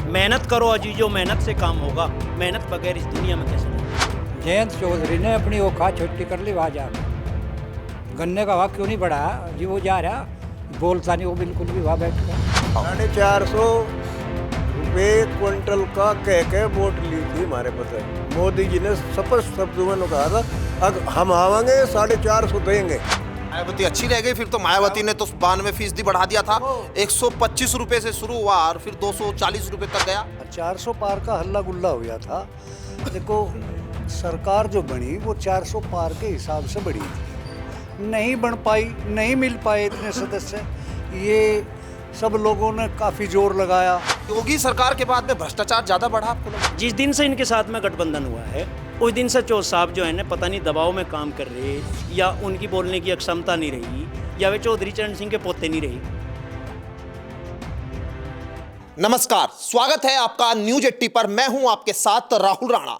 मेहनत करो अजीजो, मेहनत से काम होगा। मेहनत बगैर इस दुनिया में कैसे नहीं। जयंत चौधरी ने अपनी औकात छुट्टी कर ली वहाँ जा गन्ने का भाव क्यों नहीं बढ़ा जी? वो जा रहा बोलता नहीं वो बिल्कुल भी वहाँ बैठ कर 450 क्विंटल का कह वोट ली थी हमारे पता। मोदी जी ने स्पष्ट शब्दों में कहा था अगर हम आवांगे 450 देंगे। मायावती अच्छी रह गई फिर तो। मायावती ने तो 92% बढ़ा दिया था। 125 रुपए से शुरू हुआ और फिर 240 रुपए तक गया। 400 पार का हल्ला गुल्ला हो गया था। देखो सरकार जो बनी वो 400 पार के हिसाब से बनी थी, नहीं बन पाई, नहीं मिल पाए इतने सदस्य। ये सब लोगों ने काफी जोर लगाया। योगी सरकार के बाद में भ्रष्टाचार ज्यादा बढ़ा आपको लगा? जिस दिन से इनके साथ में गठबंधन हुआ है उस दिन से चौधरी साहब जो है ना पता नहीं दबाव में काम कर रहे, या उनकी बोलने की अक्षमता नहीं रही, या वे चौधरी चरण सिंह के पोते नहीं रही। नमस्कार, स्वागत है आपका न्यूज 80 पर। मैं हूं आपके साथ राहुल राणा।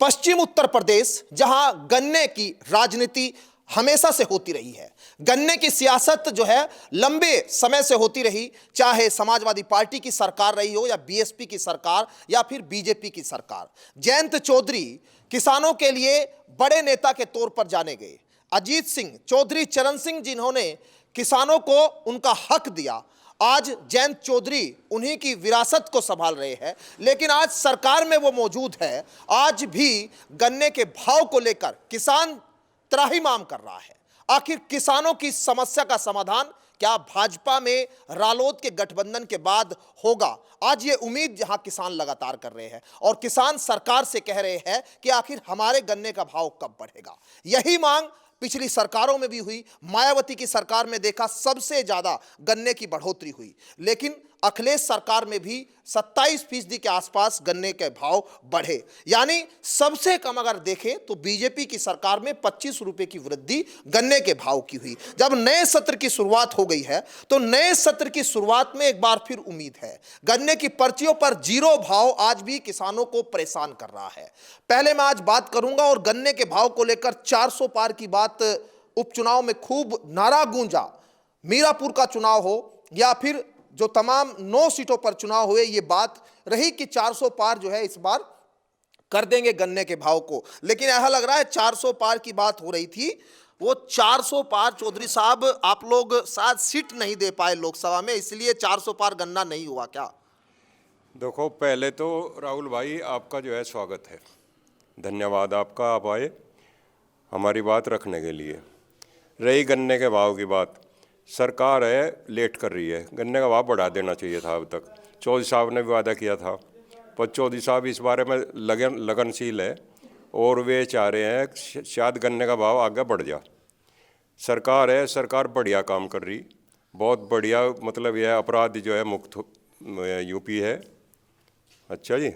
पश्चिम उत्तर प्रदेश जहां गन्ने की राजनीति हमेशा से होती रही है, गन्ने की सियासत जो है लंबे समय से होती रही, चाहे समाजवादी पार्टी की सरकार रही हो या बीएसपी की सरकार या फिर बीजेपी की सरकार। जयंत चौधरी किसानों के लिए बड़े नेता के तौर पर जाने गए। अजीत सिंह, चौधरी चरण सिंह जिन्होंने किसानों को उनका हक दिया, आज जयंत चौधरी उन्हीं की विरासत को संभाल रहे हैं। लेकिन आज सरकार में वो मौजूद है। आज भी गन्ने के भाव को लेकर किसान त्राहिमाम कर रहा है। आखिर किसानों की समस्या का समाधान क्या भाजपा में रालोद के गठबंधन के बाद होगा? आज ये उम्मीद यहां किसान लगातार कर रहे हैं और किसान सरकार से कह रहे हैं कि आखिर हमारे गन्ने का भाव कब बढ़ेगा। यही मांग पिछली सरकारों में भी हुई। मायावती की सरकार में देखा सबसे ज्यादा गन्ने की बढ़ोतरी हुई, लेकिन अखिलेश सरकार में भी 27% के आसपास गन्ने के भाव बढ़े। यानी सबसे कम अगर देखें तो बीजेपी की सरकार में 25 रुपए की वृद्धि गन्ने के भाव की हुई। जब नए सत्र की शुरुआत हो गई है तो नए सत्र की शुरुआत में एक बार फिर उम्मीद है। गन्ने की पर्चियों पर जीरो भाव आज भी किसानों को परेशान कर रहा है। पहले मैं आज बात करूंगा और गन्ने के भाव को लेकर 400 पार की बात उपचुनाव में खूब नारा गूंजा। मीरापुर का चुनाव हो या फिर जो तमाम 9 सीटों पर चुनाव हुए, ये बात रही कि 400 पार जो है इस बार कर देंगे गन्ने के भाव को। लेकिन ऐसा लग रहा है 400 पार की बात हो रही थी, वो 400 पार चौधरी साहब आप लोग शायद सीट नहीं दे पाए लोकसभा में, इसलिए 400 पार गन्ना नहीं हुआ क्या? देखो, पहले तो राहुल भाई आपका जो है स्वागत है, धन्यवाद आपका, आप आए हमारी बात रखने के लिए। रही गन्ने के भाव की बात, सरकार है लेट कर रही है, गन्ने का भाव बढ़ा देना चाहिए था। अब तक चौधरी साहब ने भी वादा किया था, पर चौधरी साहब इस बारे में लगनशील है और वे चाह रहे हैं शायद गन्ने का भाव आगे बढ़ जा। सरकार है, सरकार बढ़िया काम कर रही, बहुत बढ़िया, मतलब यह अपराध जो है मुक्त यूपी है। अच्छा जी।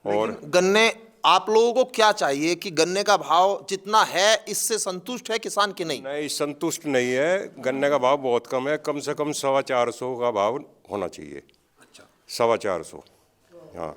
और गन्ने आप लोगों को क्या चाहिए कि गन्ने का भाव जितना है इससे संतुष्ट है किसान की? नहीं, संतुष्ट नहीं है। गन्ने का भाव बहुत कम है, कम से कम 425 का भाव होना चाहिए। अच्छा, 425। हाँ,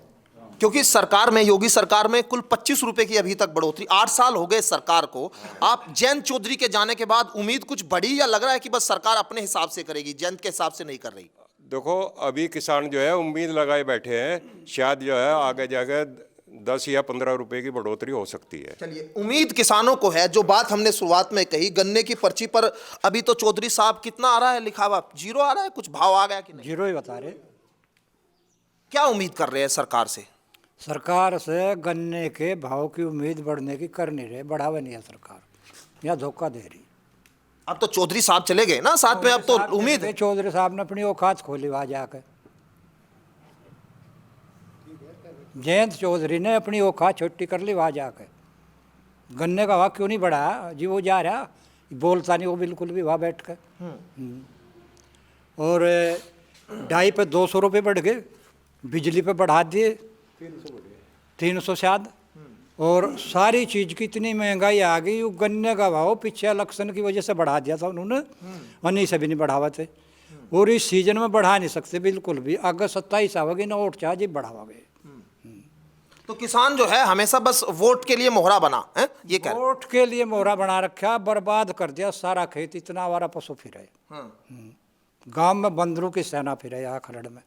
क्योंकि सरकार में, योगी सरकार में कुल 25 रुपए की अभी तक बढ़ोतरी। 8 साल हो गए सरकार को। आप जयंत चौधरी के जाने के बाद उम्मीद कुछ बढ़ी या लग रहा है कि बस सरकार अपने हिसाब से करेगी, जयंत के हिसाब से नहीं कर रही? देखो, अभी किसान जो है उम्मीद लगाए बैठे हैं, शायद जो है आगे जाके 10 या 15 रुपए की बढ़ोतरी हो सकती है। चलिए, उम्मीद किसानों को है। जो बात हमने शुरुआत में कही, गन्ने की पर्ची पर अभी तो चौधरी साहब कितना आ रहा है लिखा हुआ? जीरो आ रहा है, कुछ भाव आ गया कि नहीं? जीरो ही बता रहे। क्या उम्मीद कर रहे हैं सरकार से? सरकार से गन्ने के भाव की उम्मीद बढ़ने की कर नहीं रहे, बढ़ावा नहीं है सरकार, या धोखा दे रही। अब तो चौधरी साहब चले गए ना साथ में, अब तो उम्मीद है। चौधरी साहब ने अपनी औकात खोली वहां जाकर। जयंत चौधरी ने अपनी औकात छुट्टी कर ली वहाँ जाकर। गन्ने का भाव क्यों नहीं बढ़ा जी? वो जा रहा बोलता नहीं वो बिल्कुल भी वहाँ बैठ कर। और डाई पे 200 रुपये बढ़ गए, बिजली पे बढ़ा दिए 300 शायद, और सारी चीज़ की इतनी महंगाई आ गई। वो गन्ने का भाव पीछे इलेक्शन की वजह से बढ़ा दिया था उन्होंने, और नहीं से भी नहीं बढ़ावा थे। और इस सीजन में बढ़ा नहीं सकते बिल्कुल भी। अगस्त 27 आवेगी ना वोट चाह जी बढ़ावागे। तो किसान जो है हमेशा बस वोट के लिए मोहरा बना है, ये कह रहे हैं। वोट के लिए मोहरा बना रखा, बर्बाद कर दिया सारा खेत। इतना हमारा पशु फिरे, गांव में बंदरों की सेना फिरे यहाँ खरड़ में।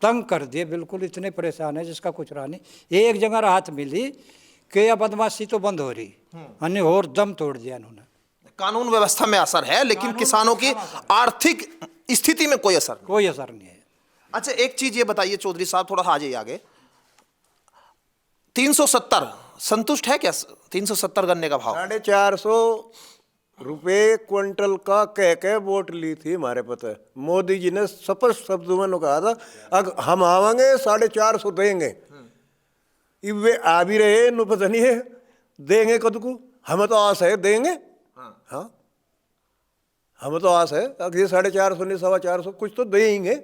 तंग कर दिए, बिल्कुल इतने परेशान है जिसका कुछ रहा नहीं। एक जगह राहत मिली कि यह बदमाशी तो बंद हो रही, अन्य और दम तोड़ दिया इन्होंने। कानून व्यवस्था में असर है, लेकिन किसानों की आर्थिक स्थिति में कोई असर नहीं। कोई असर नहीं है। अच्छा, एक चीज ये बताइए चौधरी साहब, थोड़ा सा आ जाइए आगे। 370 संतुष्ट है क्या? 370 गन्ने का भाव 450 रुपये क्विंटल का कह के वोट ली थी हमारे पता। मोदी जी ने स्पष्ट शब्दों में कहा था अगर हम आवांगे 450 देंगे। अब वे आ भी रहे नु पता नहीं है देंगे कद को। हमें तो आस है देंगे। हाँ हमें तो आस है अगर 450 नहीं 425 कुछ तो देंगे।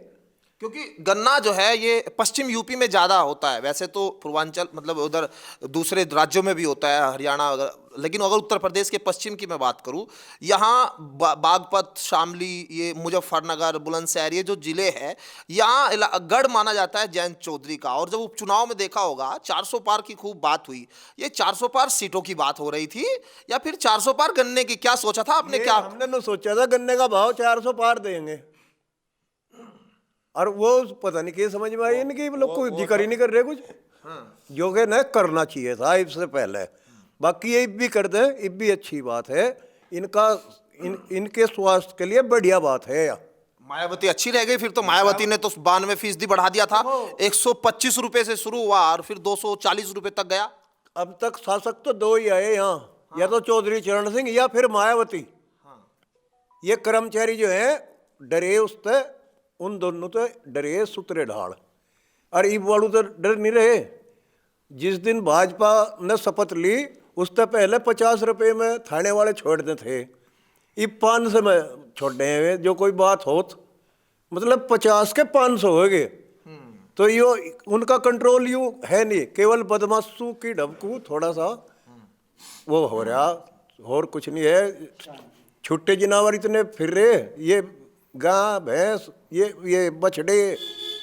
क्योंकि गन्ना जो है ये पश्चिम यूपी में ज़्यादा होता है, वैसे तो पूर्वांचल मतलब उधर दूसरे राज्यों में भी होता है, हरियाणा लेकिन अगर उत्तर प्रदेश के पश्चिम की मैं बात करूं, यहाँ बागपत, शामली, ये मुजफ्फरनगर, बुलंदशहर, ये जो ज़िले हैं यहाँ गढ़ माना जाता है जयंत चौधरी का। और जब उपचुनाव में देखा होगा 400 पार की खूब बात हुई, ये 400 पार सीटों की बात हो रही थी या फिर 400 पार गन्ने की? क्या सोचा था आपने? क्या हमने तो सोचा था गन्ने का भाव 400 पार देंगे और वो पता नहीं क्या समझ में आई इनकी लोग कोई जिक्र ही नहीं कर रहे कुछ। जो कि न करना चाहिए था इससे पहले। बाकी ये भी कर दे, ये भी अच्छी बात है इनका, इनके स्वास्थ्य के लिए बढ़िया बात है। मायावती अच्छी रह गई फिर तो। मायावती ने तो 92% बढ़ा दिया था, 125 रुपए से शुरू हुआ और फिर 240 रुपए तक गया। अब तक शासक तो दो ही आए यहाँ, या तो चौधरी चरण सिंह या फिर मायावती। ये कर्मचारी जो है डरे उससे, उन दोनों तो डरे सुतरे ढाल। और ई वालू तो डर नहीं रहे। जिस दिन भाजपा ने शपथ ली उससे पहले 50 रुपये में थाने वाले छोड़ते थे, ये 500 में छोड़े हुए। जो कोई बात हो मतलब 50 के 500 हो गए। तो यो उनका कंट्रोल यूँ है नहीं, केवल बदमाशों की ढबकू थोड़ा सा वो हो रहा, और कुछ नहीं है। छुट्टे जिनावर इतने फिर रहे, ये गां भैंस, ये बछड़े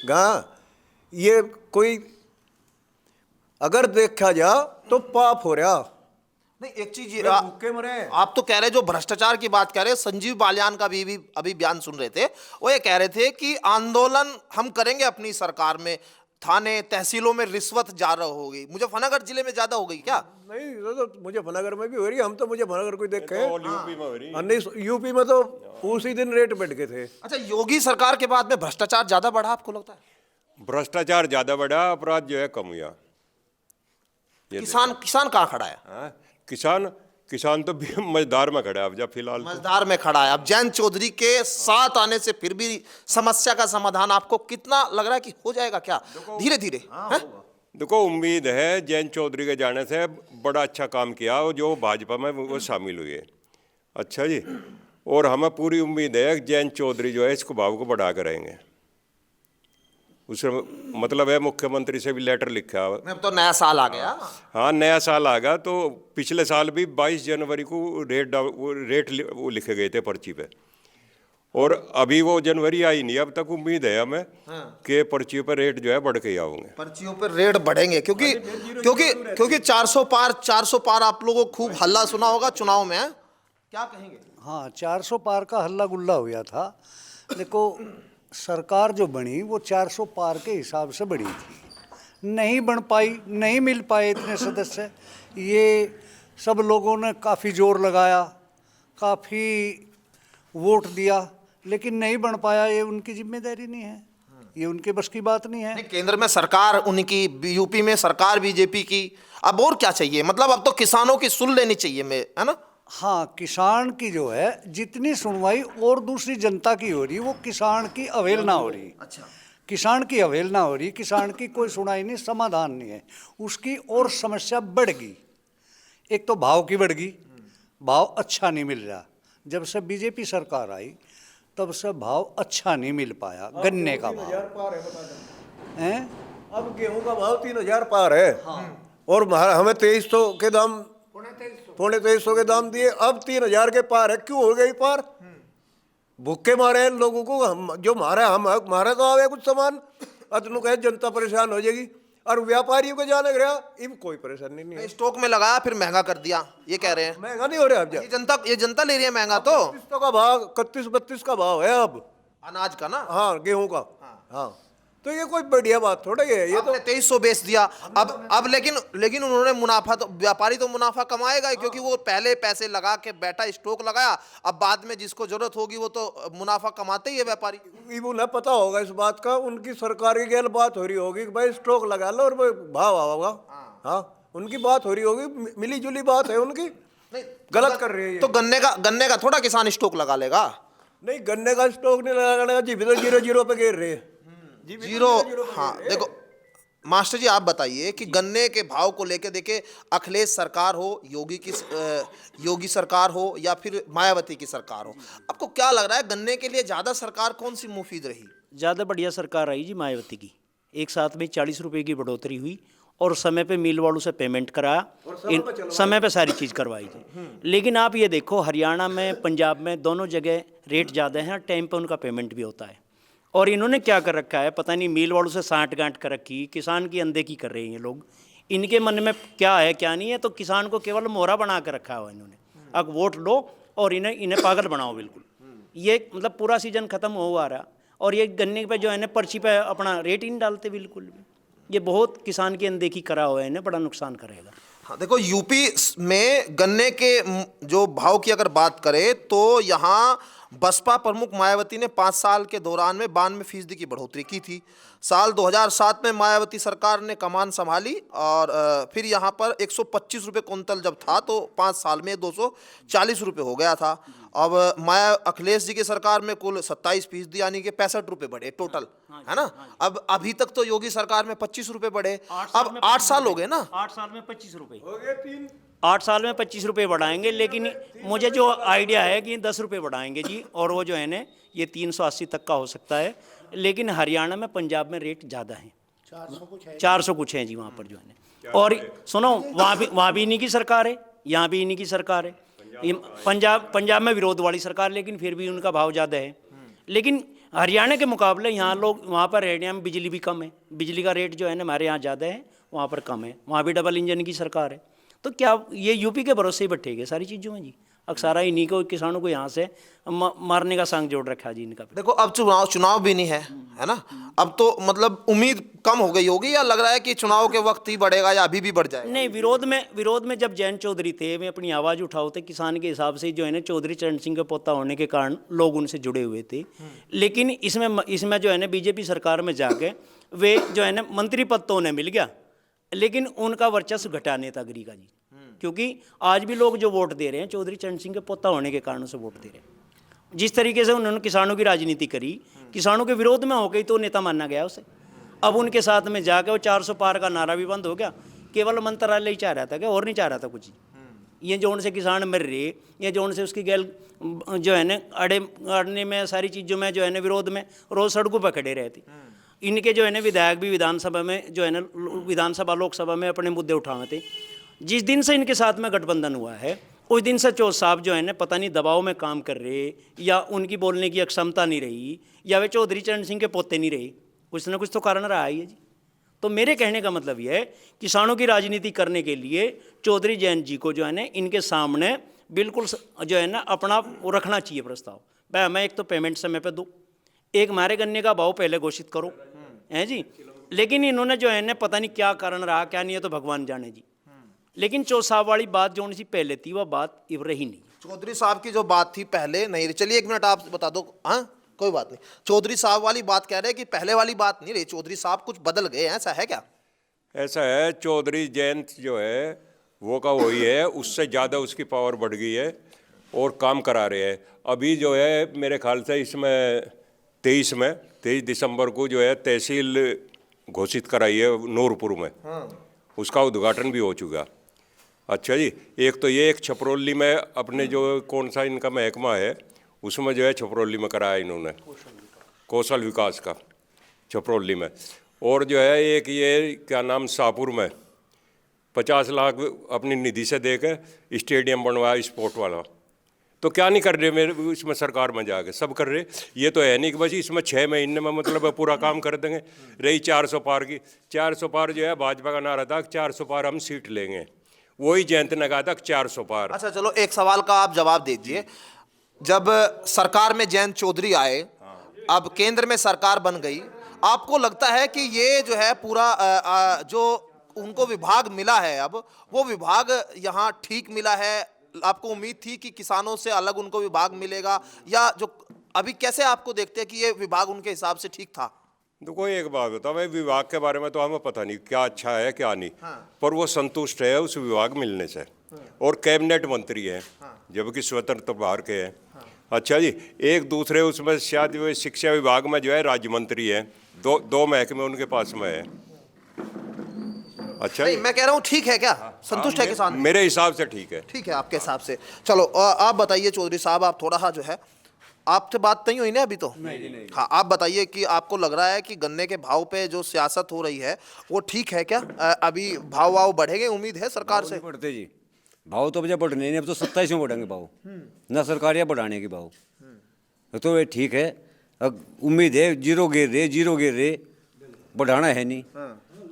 गां, ये कोई अगर देखा जा तो पाप हो रहा। नहीं, एक चीज भूखे मरे। आप तो कह रहे, जो भ्रष्टाचार की बात कह रहे, संजीव बालियान का भी अभी बयान सुन रहे थे, वो ये कह रहे थे कि आंदोलन हम करेंगे अपनी सरकार में, थाने तहसीलों में रिश्वत ज्यादा होगी। मुजफ्फरनगर जिले में ज्यादा हो गई क्या? नहीं, तो मुजफ्फरनगर में भी हो रही है। हम तो मुजफ्फरनगर को देख के यूपी में हो रही है। नहीं, यूपी में तो उसी दिन रेट बढ़ गए थे। अच्छा, योगी सरकार के बाद में भ्रष्टाचार ज्यादा बढ़ा आपको लगता है? भ्रष्टाचार ज्यादा बढ़ा, अपराध जो है कम हुआ। किसान कहाँ खड़ा है? हाँ, किसान तो भी मजदार में खड़ा है अब, जब फिलहाल मजदार में खड़ा है। अब जयंत चौधरी के साथ आने से फिर भी समस्या का समाधान आपको कितना लग रहा है कि हो जाएगा क्या धीरे धीरे? देखो, उम्मीद है जयंत चौधरी के जाने से बड़ा अच्छा काम किया और जो भाजपा में वो शामिल हुए। अच्छा जी, और हमें पूरी उम्मीद है कि जयंत चौधरी जो है इसको भाव को बढ़ा कर रहेंगे। उससे मतलब है मुख्यमंत्री से भी लेटर लिखा। अब तो नया साल आ गया। हाँ, नया साल आ गया। तो पिछले साल भी 22 जनवरी को रेट वो लिखे गए थे पर्ची पे, और अभी वो जनवरी आई नहीं। अब तक उम्मीद है हमें कि पर्चियों पर रेट जो है बढ़ के आएंगे। पर्चियों पर रेट बढ़ेंगे क्योंकि 400 पार आप लोगों को खूब हल्ला सुना होगा चुनाव में। क्या कहेंगे? हाँ, 400 पार का हल्ला गुल्ला हो गया था। देखो, सरकार जो बनी वो 400 पार के हिसाब से बनी थी, नहीं बन पाई, नहीं मिल पाए इतने सदस्य। ये सब लोगों ने काफ़ी जोर लगाया, काफ़ी वोट दिया, लेकिन नहीं बन पाया। ये उनकी जिम्मेदारी नहीं है, ये उनके बस की बात नहीं है। नहीं, केंद्र में सरकार उनकी, यूपी में सरकार बीजेपी की। अब और क्या चाहिए? मतलब अब तो किसानों की सुन लेनी चाहिए, है ना? हाँ, किसान की जो है जितनी सुनवाई और दूसरी जनता की हो रही, वो किसान की अवहेलना हो रही। अच्छा, किसान की अवहेलना हो रही, किसान की कोई सुनाई नहीं, समाधान नहीं है उसकी, और समस्या बढ़ गई। एक तो भाव की बढ़ गई, भाव अच्छा नहीं मिल रहा। जब से बीजेपी सरकार आई तब से भाव अच्छा नहीं मिल पाया गन्ने का भाव। हैं? अब गेहूं का भाव 3000 पार है। और हमें 2300 के दाम, पौने 2300 के दाम दिए, अब 3000 के पार है। क्यों हो गई पार? भूखे मारे हैं लोगों को। हम जो मारे, हम मारे तो आवे कुछ सामान, अतनु कहे जनता परेशान हो जाएगी। और व्यापारियों को जाने गया, इब कोई परेशानी नहीं है। स्टॉक में लगाया फिर महंगा कर दिया, ये कह रहे हैं। महंगा नहीं हो रहा अब। ये जनता ले रही है महंगा। तो 32 का भाव, 31-32 का भाव है अब अनाज का ना। हाँ, गेहूं का। हाँ, तो ये कोई बढ़िया बात थोड़ा ही है ये तो। आपने 2300 बेच दिया, अब लेकिन उन्होंने मुनाफा, तो व्यापारी तो मुनाफा कमाएगा ही, क्योंकि वो पहले पैसे लगा के बैठा, स्टॉक लगाया, अब बाद में जिसको जरूरत होगी वो तो मुनाफा कमाते ही है व्यापारी। ये उन्हें पता होगा इस बात का, उनकी सरकार की गैर बात हो रही होगी कि भाई स्टॉक लगा लो और भाव आएगा। हाँ, उनकी बात हो रही होगी, मिली जुली बात है उनकी। नहीं, गलत कर रही है ये। तो गन्ने का थोड़ा किसान स्टॉक लगा लेगा। नहीं, गन्ने का स्टॉक नहीं लगाने का जी भी तो 0-0 पे गिर रहे हैं जी भी तो जीरो। 0-0 पे हाँ गिर रहे हैं। देखो मास्टर जी, आप बताइए कि गन्ने के भाव को लेके, देखिए अखिलेश सरकार हो, योगी सरकार हो या फिर मायावती की सरकार हो, आपको क्या लग रहा है गन्ने के लिए ज्यादा सरकार कौन सी मुफीद रही? ज़्यादा बढ़िया सरकार आई जी मायावती की। एक साथ में 40 रुपये की बढ़ोतरी हुई और समय पे मिल वालों से पेमेंट कराया, समय पे सारी चीज़ करवाई थी। लेकिन आप ये देखो, हरियाणा में, पंजाब में, दोनों जगह रेट ज़्यादा हैं और टाइम पे उनका पेमेंट भी होता है। और इन्होंने क्या कर रखा है पता नहीं, मिल वालों से साठ गांठ कर रखी, किसान की अनदेखी कर रहे हैं ये लोग। इनके मन में क्या है क्या नहीं है, तो किसान को केवल मोहरा बना कर रखा हुआ इन्होंने। अब वोट लो और इन्हें पागल बनाओ बिल्कुल। ये मतलब पूरा सीजन ख़त्म हो आ रहा और ये गन्ने पे जो है ना पर्ची पे अपना रेट ही नहीं डालते बिल्कुल भी। ये बहुत किसान की अनदेखी करा हुआ है, इन्हें बड़ा नुकसान करेगा। हाँ देखो, यूपी में गन्ने के जो भाव की अगर बात करें तो यहाँ बसपा प्रमुख मायावती ने 5 साल के दौरान में 92% की बढ़ोतरी की थी। साल 2007 में मायावती सरकार ने कमान संभाली और फिर यहाँ पर 125 रुपये कुंतल जब था तो 5 साल में 240 रुपये हो गया था। अब अखिलेश जी की सरकार में कुल 27% यानी कि 65 रुपये बढ़े टोटल, है ना। अब अभी तक तो योगी सरकार में 25 रुपये बढ़े, अब 8 साल हो गए ना। 8 साल में 25 रुपये हो गए, 8 साल में 25 रुपये बढ़ाएंगे। लेकिन मुझे जो आइडिया है कि 10 रुपये बढ़ाएंगे जी, और वो जो है ना ये 380 तक का हो सकता है। लेकिन हरियाणा में, पंजाब में रेट ज़्यादा है, 400 कुछ है जी वहाँ पर जो है ना। और सुनो, वहाँ भी इन्हीं की सरकार है, यहाँ भी इन्हीं की सरकार है। पंजाब में विरोध वाली सरकार, लेकिन फिर भी उनका भाव ज़्यादा है। लेकिन हरियाणा के मुकाबले यहाँ लोग, वहाँ पर हरियाणा में बिजली भी कम है, बिजली का रेट जो है ना हमारे यहाँ ज़्यादा है, वहाँ पर कम है। वहाँ भी डबल इंजन की सरकार है। तो क्या ये यूपी के भरोसे ही बैठेगे सारी चीज़ों में जी? अक्सर इन्हीं को, किसानों को यहाँ से मारने का संग जोड़ रखा है जी इनका। देखो अब चुनाव भी नहीं है ना। अब तो मतलब उम्मीद कम हो गई होगी, या लग रहा है कि चुनाव के वक्त ही बढ़ेगा या अभी भी बढ़ जाएगा? नहीं, विरोध में जब जयंत चौधरी थे, वे अपनी आवाज़ उठाते किसान के हिसाब से जो है ना, चौधरी चरण सिंह के पोता होने के कारण लोग उनसे जुड़े हुए थे। लेकिन इसमें जो है ना बीजेपी सरकार में जाके वे जो है ना मंत्री पद तो उन्हें मिल गया, लेकिन उनका वर्चस्व घटा नेतागिरी का जी। क्योंकि आज भी लोग जो वोट दे रहे हैं चौधरी चरण सिंह के पोता होने के कारण से वोट दे रहे हैं। जिस तरीके से उन्होंने किसानों की राजनीति करी, किसानों के विरोध में हो गई तो नेता माना गया उसे। अब उनके साथ में जाके वो 400 पार का नारा भी बंद हो गया, केवल मंत्रालय ही चाह रहा था, क्या और नहीं चाह रहा था कुछ। ये जो उनसे किसान मर रहे, ये जो उनसे उसकी गैल जो है ना अड़ने में, सारी चीज़ों में जो है ना विरोध में रोज़ सड़कों पर खड़े रहते। इनके जो है ना विधायक भी विधानसभा में जो है ना, विधानसभा लोकसभा में अपने मुद्दे उठाए थे। जिस दिन से इनके साथ में गठबंधन हुआ है उस दिन से चौथ साहब जो है ना पता नहीं दबाव में काम कर रहे, या उनकी बोलने की अक्षमता नहीं रही, या वे चौधरी चरण सिंह के पोते नहीं रहे। कुछ ना कुछ तो कारण रहा ही है जी। तो मेरे कहने का मतलब यह है, किसानों की राजनीति करने के लिए चौधरी जयंत जी को जो है ना इनके सामने बिल्कुल जो है ना अपना रखना चाहिए प्रस्ताव। भाई हमें एक तो पेमेंट समय पे दो, एक हमारे गन्ने का भाव पहले घोषित करो, हैं जी। लेकिन इन्होंने जो है ना पता नहीं क्या कारण रहा क्या नहीं है, तो भगवान जाने जी। लेकिन चौथ साहब वाली बात जो उनसी पहले थी वह बात इब रही नहीं। चौधरी साहब की जो बात थी पहले नहीं रही। चलिए 1 मिनट आप बता दो। हाँ कोई बात नहीं। चौधरी साहब वाली बात कह रहे हैं कि पहले वाली बात नहीं रही, चौधरी साहब कुछ बदल गए, ऐसा है क्या? ऐसा है, चौधरी जयंत जो है वो का वही है, उससे ज़्यादा उसकी पावर बढ़ गई है और काम करा रहे हैं। अभी जो है मेरे ख्याल से इसमें 23 दिसंबर को जो है तहसील घोषित कराई है नूरपुर में। उसका उद्घाटन भी हो चुका। अच्छा जी, एक तो ये, एक छपरौली में अपने जो कौन सा इनका महकमा है उसमें जो है छपरौली में कराया इन्होंने, कौशल विकास का छपरौली में। और जो है एक ये क्या नाम, शाहपुर में 50 लाख अपनी निधि से दे के स्टेडियम बनवाया स्पोर्ट वाला। तो क्या नहीं कर रहे मेरे इसमें सरकार में जाके, सब कर रहे। ये तो है नहीं कि बस इसमें 6 महीने में मतलब पूरा काम कर देंगे। रही 400 पार की, 400 पार जो है भाजपा का नारा था 400 पार हम सीट लेंगे, वही जयंत ने कहा था 400 पार। अच्छा चलो, एक सवाल का आप जवाब दीजिए। जब सरकार में जयंत चौधरी आए, अब केंद्र में सरकार बन गई, आपको लगता है कि ये जो है पूरा जो उनको विभाग मिला है, अब वो विभाग यहाँ ठीक मिला है? आपको उम्मीद थी कि किसानों से अलग उनको विभाग मिलेगा, या जो अभी कैसे आपको देखते हैं कि ये विभाग उनके हिसाब से ठीक था? तो कोई एक बात होता है, विभाग के बारे में तो हमें पता नहीं क्या अच्छा है क्या नहीं, पर वो संतुष्ट है उस विभाग मिलने से, और कैबिनेट मंत्री है जबकि स्वतंत्र प्रभार के हैं। अच्छा जी, एक दूसरे उसमें शायद वो शिक्षा विभाग में जो है राज्य मंत्री है, दो महकमे उनके पास में है। अच्छा नहीं, मैं कह रहा हूँ ठीक है क्या? संतुष्ट है किसान? मेरे हिसाब से ठीक है। ठीक है आपके हिसाब से। चलो आप बताइए चौधरी साहब, आप थोड़ा सा जो है, आपसे बात नहीं हुई ना अभी तो? नहीं। हाँ, आप बताइए कि आपको लग रहा है कि गन्ने के भाव पे जो सियासत हो रही है वो ठीक है क्या? अभी भाव बढ़ेंगे, उम्मीद है सरकार से? बढ़ते जी, भाव तो अब बढ़ने नहीं, अब तो 27 में बढ़ेंगे भाव, ना सरकार या बढ़ाने की भाव, तो ये ठीक है। अब उम्मीद है, जीरो गिर रहे, बढ़ाना है नहीं।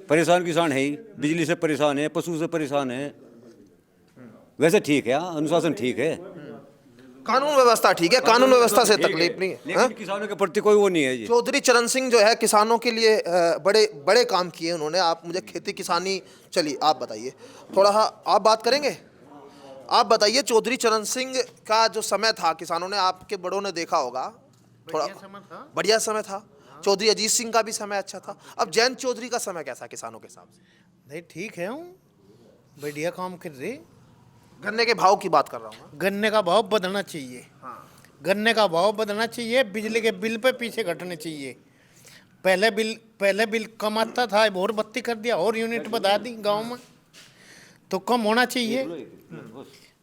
परेशान किसान है ही, बिजली से परेशान है, पशु से परेशान है। वैसे ठीक है, अनुशासन ठीक है, कानून व्यवस्था ठीक है, कानून व्यवस्था से तकलीफ नहीं है, लेकिन किसानों के प्रति कोई वो नहीं है जी। चौधरी चरण सिंह जो है किसानों के लिए बड़े बड़े काम किए उन्होंने। आप मुझे खेती किसानी, चलिए आप बताइए थोड़ा सा, आप बात करेंगे? आप बताइए, चौधरी चरण सिंह का जो समय था, किसानों ने, आपके बड़ों ने देखा होगा, थोड़ा बढ़िया समय था। चौधरी अजीत सिंह का भी समय अच्छा था। अब जयंत चौधरी का समय कैसा किसानों के हिसाब से? नहीं ठीक है, हूँ बढ़िया काम कर रहे। गन्ने के भाव की बात कर रहा हूँ। गन्ने का भाव बढ़ना चाहिए, गन्ने का भाव बढ़ना चाहिए। बिजली के बिल पे पीछे घटने चाहिए। पहले बिल कम आता था, और बत्ती कर दिया, और यूनिट बढ़ा दी गांव में, तो कम होना चाहिए।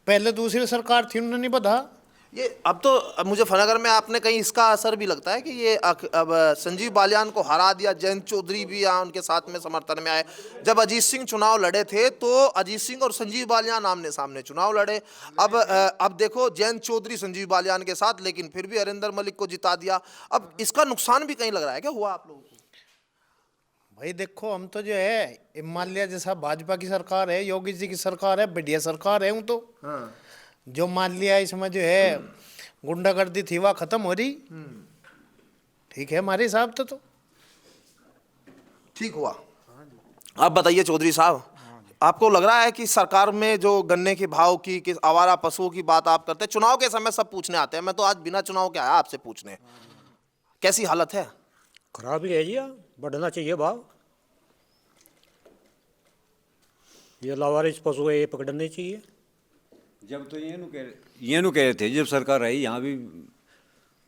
पहले दूसरी सरकार थी, उन्होंने नहीं बढ़ा। ये अब मुझे फनागर में आपने कहीं इसका असर भी लगता है कि ये अब संजीव बालियान को हरा दिया, जयंत चौधरी भी यहाँ उनके साथ में समर्थन में आए। जब अजीत सिंह चुनाव लड़े थे तो अजीत सिंह और संजीव बालियान आमने सामने चुनाव लड़े। अब देखो, जयंत चौधरी संजीव बालियान के साथ, लेकिन फिर भी हरिंदर मलिक को जिता दिया। अब इसका नुकसान भी कहीं लग रहा है क्या हुआ आप लोगों को? भाई देखो, हम तो जो है, हिमालय जैसा भाजपा की सरकार है, योगी जी की सरकार है, बढ़िया सरकार है। हूँ तो जो मान लिया इसमें जो है गुंडागर्दी थी वह खत्म हो रही। ठीक है हमारे हिसाब से तो ठीक हुआ। आप बताइए चौधरी साहब, आपको लग रहा है कि सरकार में जो गन्ने के भाव की, कि आवारा पशुओं की बात आप करते हैं, चुनाव के समय सब पूछने आते हैं, मैं तो आज बिना चुनाव के आया आपसे पूछने, कैसी हालत है? खराब ही है जी, बढ़ना चाहिए भाव। ये लावारिस पशु है, ये पकड़ने चाहिए। जब तो ये कह रहे थे, जब सरकार आई यहाँ भी,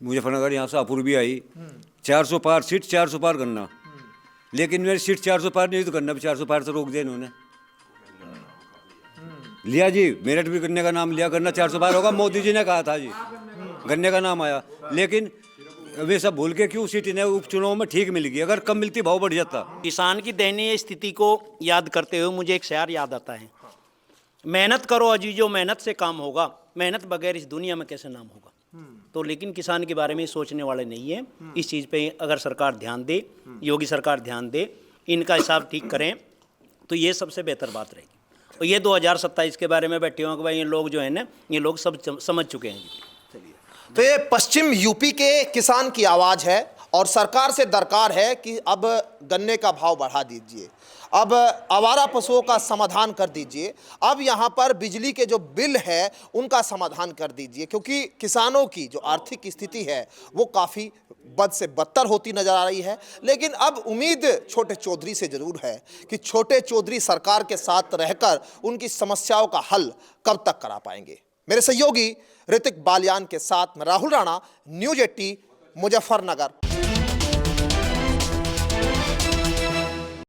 मुजफ्फरनगर यहाँ शाहपुर भी आई, 400 पार सीट, 400 पार गन्ना, लेकिन मेरी सीट 400 पार नहीं तो गन्ना भी 400 पार से रोक दिया इन्होंने। लिया जी, मेरठ भी गन्ने का नाम लिया, गन्ना 400 पार होगा, मोदी जी ने कहा था जी, गन्ने का नाम आया, लेकिन वे सब भूल के क्यों सीट इन्हें उपचुनाव में ठीक मिल गई, अगर कम मिलती भाव बढ़ जाता। किसान की दयनीय स्थिति को याद करते हुए मुझे एक शेर याद आता है, मेहनत करो अजीजों, मेहनत से काम होगा, मेहनत बगैर इस दुनिया में कैसे नाम होगा। तो लेकिन किसान के बारे में सोचने वाले नहीं है। इस चीज़ पे अगर सरकार ध्यान दे, योगी सरकार ध्यान दे, इनका हिसाब ठीक करें, तो ये सबसे बेहतर बात रहेगी। और ये 2027 के बारे में बैठे हों कि भाई ये लोग जो है ना, ये लोग सब समझ चुके हैं। तो ये पश्चिम यूपी के किसान की आवाज़ है, और सरकार से दरकार है कि अब गन्ने का भाव बढ़ा दीजिए, अब आवारा पशुओं का समाधान कर दीजिए, अब यहाँ पर बिजली के जो बिल है उनका समाधान कर दीजिए, क्योंकि किसानों की जो आर्थिक स्थिति है वो काफ़ी बद से बदतर होती नजर आ रही है। लेकिन अब उम्मीद छोटे चौधरी से जरूर है कि छोटे चौधरी सरकार के साथ रहकर उनकी समस्याओं का हल कब तक करा पाएंगे। मेरे सहयोगी ऋतिक बालियान के साथ मैं राहुल राणा, न्यूज़ 80 मुजफ्फरनगर।